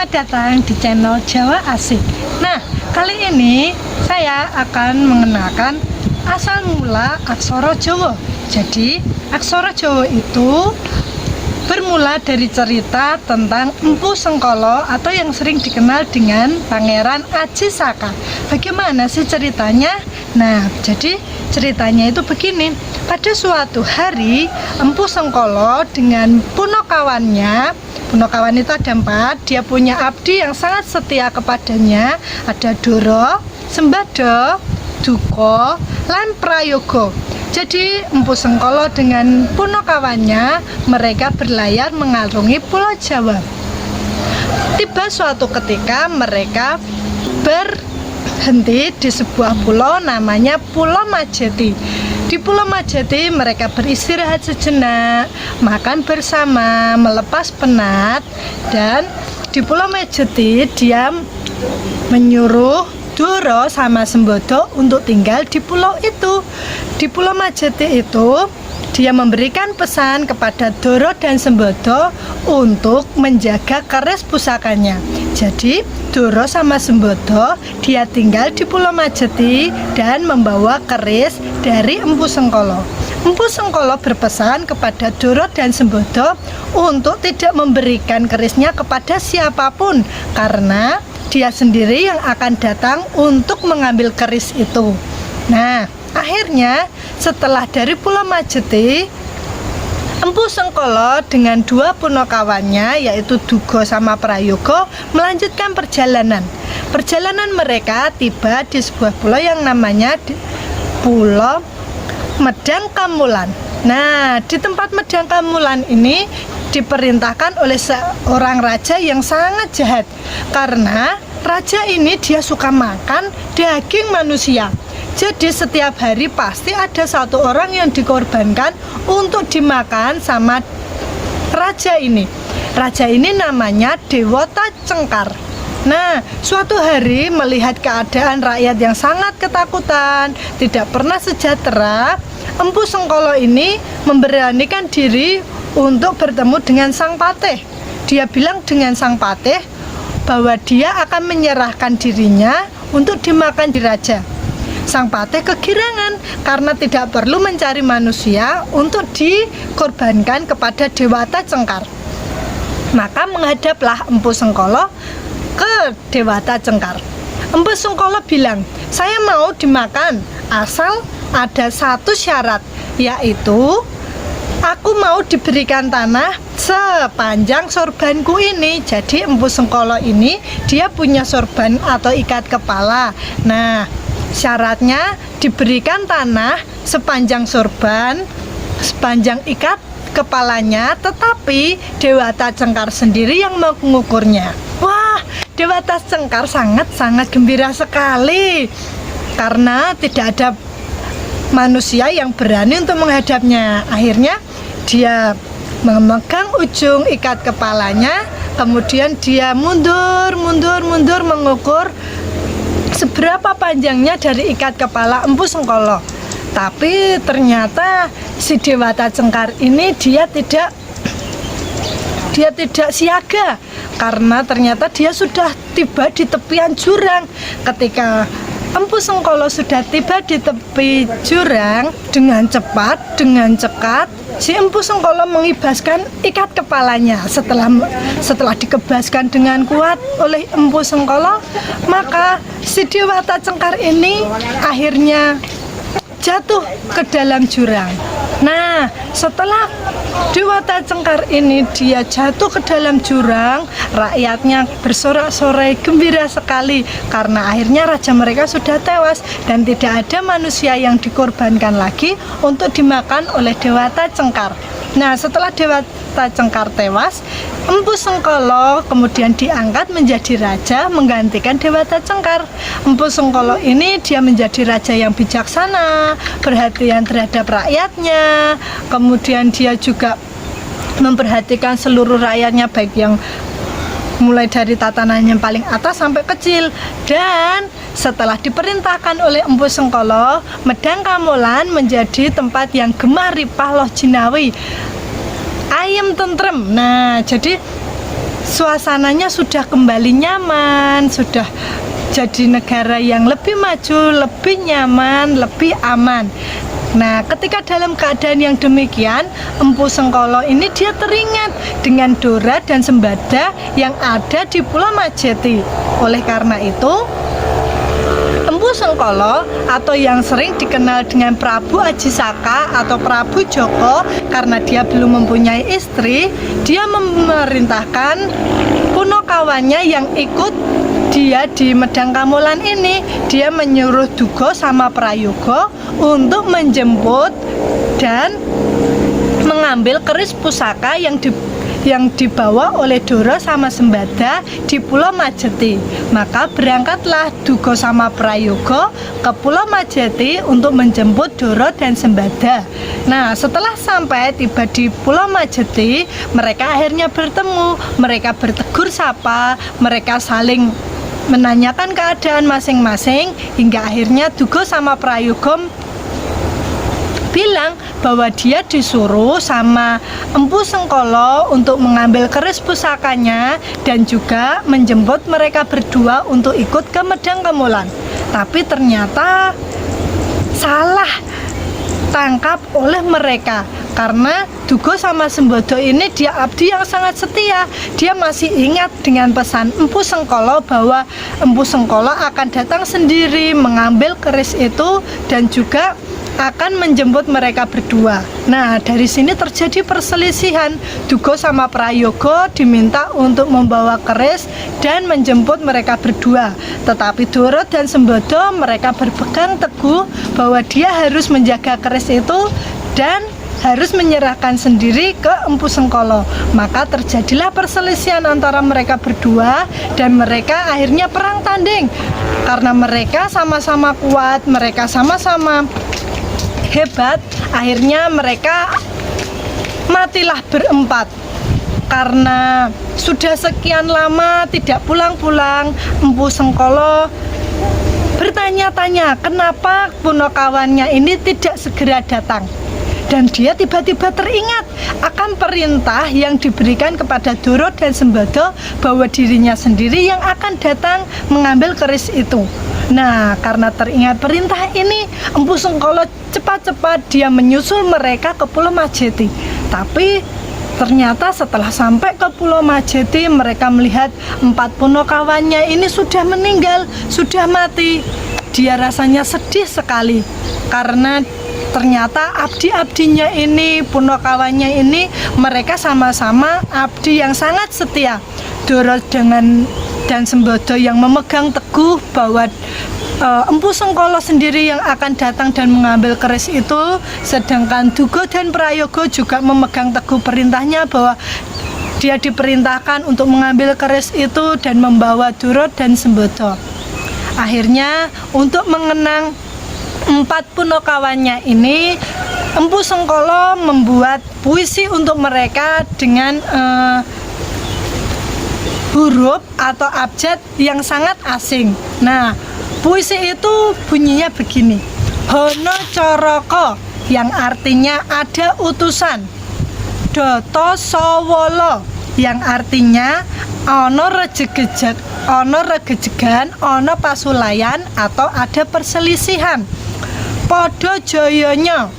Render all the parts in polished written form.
Selamat datang di channel Jawa Asik. Nah, kali ini saya akan mengenalkan asal mula aksara Jawa. Jadi, aksara Jawa itu bermula dari cerita tentang Empu Sengkolo atau yang sering dikenal dengan Pangeran Aji Saka. Bagaimana sih ceritanya? Nah, jadi ceritanya itu begini. Pada suatu hari, Empu Sengkolo dengan punokawannya, punokawan itu ada 4, dia punya abdi yang sangat setia kepadanya. Ada Doro, Sembada, Duko, lan Prayogo. Jadi Empu Sengkolo dengan punokawannya mereka berlayar mengarungi Pulau Jawa. Tiba suatu ketika mereka berhenti di sebuah pulau namanya Pulau Majeti. Di Pulau Majeti mereka beristirahat sejenak, makan bersama, melepas penat, dan di Pulau Majeti dia menyuruh Doro sama Sembodo untuk tinggal di pulau itu. Di Pulau Majeti itu dia memberikan pesan kepada Doro dan Sembodo untuk menjaga keris pusakanya. Jadi Doro sama Sembodo dia tinggal di Pulau Majeti dan membawa keris dari Empu Sengkolo. Empu Sengkolo berpesan kepada Doro dan Sembodo untuk tidak memberikan kerisnya kepada siapapun karena dia sendiri yang akan datang untuk mengambil keris itu. Nah, akhirnya setelah dari Pulau Majeti, Empu Sengkolo dengan 2 punokawannya yaitu Dugo sama Prayogo melanjutkan perjalanan. Perjalanan mereka tiba di sebuah pulau yang namanya Pulau Medang Kamulan. Nah, di tempat Medang Kamulan ini diperintahkan oleh seorang raja yang sangat jahat karena raja ini dia suka makan daging manusia. Jadi setiap hari pasti ada satu orang yang dikorbankan untuk dimakan sama raja ini. Raja ini namanya Dewata Cengkar. Nah, suatu hari melihat keadaan rakyat yang sangat ketakutan, tidak pernah sejahtera, Empu Sengkolo ini memberanikan diri untuk bertemu dengan Sang Patih. Dia bilang dengan Sang Patih bahwa dia akan menyerahkan dirinya untuk dimakan di raja. Sang Patih kegirangan karena tidak perlu mencari manusia untuk dikorbankan kepada Dewata Cengkar. Maka menghadaplah Empu Sengkolo ke Dewata Cengkar. Empu Sengkolo bilang, saya mau dimakan asal ada satu syarat, yaitu aku mau diberikan tanah sepanjang sorbanku ini. Jadi Empu Sengkolo ini dia punya sorban atau ikat kepala. Nah, syaratnya diberikan tanah sepanjang sorban, sepanjang ikat kepalanya, tetapi Dewata Cengkar sendiri yang mengukurnya. Wah, Dewata Cengkar sangat gembira sekali karena tidak ada manusia yang berani untuk menghadapnya. Akhirnya dia memegang ujung ikat kepalanya, kemudian dia mundur mengukur seberapa panjangnya dari ikat kepala Empu Sengkolo. Tapi ternyata si Dewata Cengkar ini dia tidak siaga karena ternyata dia sudah tiba di tepian jurang. Ketika Empu Sengkolo sudah tiba di tepi jurang, dengan cepat, dengan cekat, si Empu Sengkolo mengibaskan ikat kepalanya. Setelah dikebaskan dengan kuat oleh Empu Sengkolo, maka si Dewata Cengkar ini akhirnya jatuh ke dalam jurang. Nah, setelah Dewata Cengkar ini dia jatuh ke dalam jurang, rakyatnya bersorak-sorai gembira sekali karena akhirnya raja mereka sudah tewas dan tidak ada manusia yang dikorbankan lagi untuk dimakan oleh Dewata Cengkar. Nah, setelah Dewata Cengkar tewas, Empu Sengkolo kemudian diangkat menjadi raja menggantikan Dewata Cengkar. Empu Sengkolo ini dia menjadi raja yang bijaksana, perhatian terhadap rakyatnya, kemudian dia juga memperhatikan seluruh rakyatnya, baik yang mulai dari tatanan yang paling atas sampai kecil. Dan setelah diperintahkan oleh Empu Sengkolo, Medang Kamulan menjadi tempat yang gemah ripah loh jinawi, ayem tentrem. Nah, jadi suasananya sudah kembali nyaman, sudah jadi negara yang lebih maju, lebih nyaman, lebih aman. Nah, ketika dalam keadaan yang demikian, Empu Sengkolo ini dia teringat dengan Dora dan Sembada yang ada di Pulau Majeti. Oleh karena itu, Empu Sengkolo atau yang sering dikenal dengan Prabu Ajisaka atau Prabu Joko, karena dia belum mempunyai istri, dia memerintahkan punakawannya yang ikut dia di Medang Kamolan ini. Dia menyuruh Dugo sama Prayogo untuk menjemput dan mengambil keris pusaka yang dibawa oleh Dora sama Sembada di Pulau Majeti. Maka berangkatlah Dugo sama Prayogo ke Pulau Majeti untuk menjemput Dora dan Sembada. Nah, setelah sampai tiba di Pulau Majeti, mereka akhirnya bertemu. Mereka bertegur sapa, mereka saling menanyakan keadaan masing-masing, hingga akhirnya Dugo sama Prayogo bilang bahwa dia disuruh sama Empu Sengkolo untuk mengambil keris pusakanya dan juga menjemput mereka berdua untuk ikut ke Medang Kamolan. Tapi ternyata salah tangkap oleh mereka, karena Dugo sama Sembada ini dia abdi yang sangat setia. Dia masih ingat dengan pesan Empu Sengkolo bahwa Empu Sengkolo akan datang sendiri mengambil keris itu dan juga akan menjemput mereka berdua. Nah, dari sini terjadi perselisihan. Dugo sama Prayogo diminta untuk membawa keris dan menjemput mereka berdua. Tetapi Dora dan Sembada mereka berpegang teguh bahwa dia harus menjaga keris itu dan harus menyerahkan sendiri ke Empu Sengkolo. Maka terjadilah perselisihan antara mereka berdua dan mereka akhirnya perang tanding. Karena mereka sama-sama kuat, mereka sama-sama hebat, akhirnya mereka matilah berempat. Karena sudah sekian lama tidak pulang-pulang, Empu Sengkolo bertanya-tanya kenapa punakawannya ini tidak segera datang. Dan dia tiba-tiba teringat akan perintah yang diberikan kepada Dora dan Sembada bahwa dirinya sendiri yang akan datang mengambil keris itu. Nah, karena teringat perintah ini, Empu Sengkolo cepat-cepat dia menyusul mereka ke Pulau Majeti. Tapi ternyata setelah sampai ke Pulau Majeti, mereka melihat 4 punakawannya ini sudah meninggal, sudah mati. Dia rasanya sedih sekali karena ternyata abdi-abdinya ini, punakawannya ini, mereka sama-sama abdi yang sangat setia. Dora dan Sembada yang memegang teguh bahwa Empu Sengkolo sendiri yang akan datang dan mengambil keris itu, sedangkan Dugo dan Prayogo juga memegang teguh perintahnya bahwa dia diperintahkan untuk mengambil keris itu dan membawa Dora dan Sembada. Akhirnya untuk mengenang 4 punakawannya ini, Empu Sengkolo membuat puisi untuk mereka dengan huruf atau abjad yang sangat asing. Nah, puisi itu bunyinya begini: Hono Coroko, yang artinya ada utusan. Doto Sowolo, yang artinya ono regejegan, ono pasulayan atau ada perselisihan. Podo Joyonyo,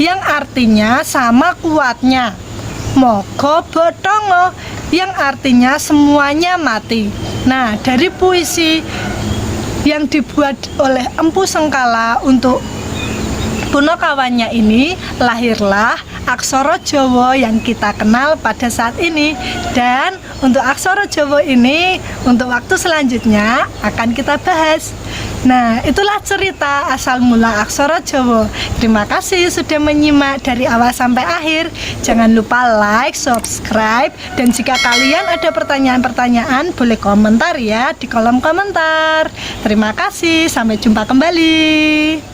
yang artinya sama kuatnya. Mogo Botongo, yang artinya semuanya mati. Nah, dari puisi yang dibuat oleh Empu Sengkala untuk punakawannya ini, lahirlah aksara Jawa yang kita kenal pada saat ini. Dan untuk aksara Jawa ini, untuk waktu selanjutnya akan kita bahas. Nah, itulah cerita asal mula aksara Jawa. Terima kasih sudah menyimak dari awal sampai akhir. Jangan lupa like, subscribe, dan jika kalian ada pertanyaan-pertanyaan boleh komentar ya di kolom komentar. Terima kasih, sampai jumpa kembali.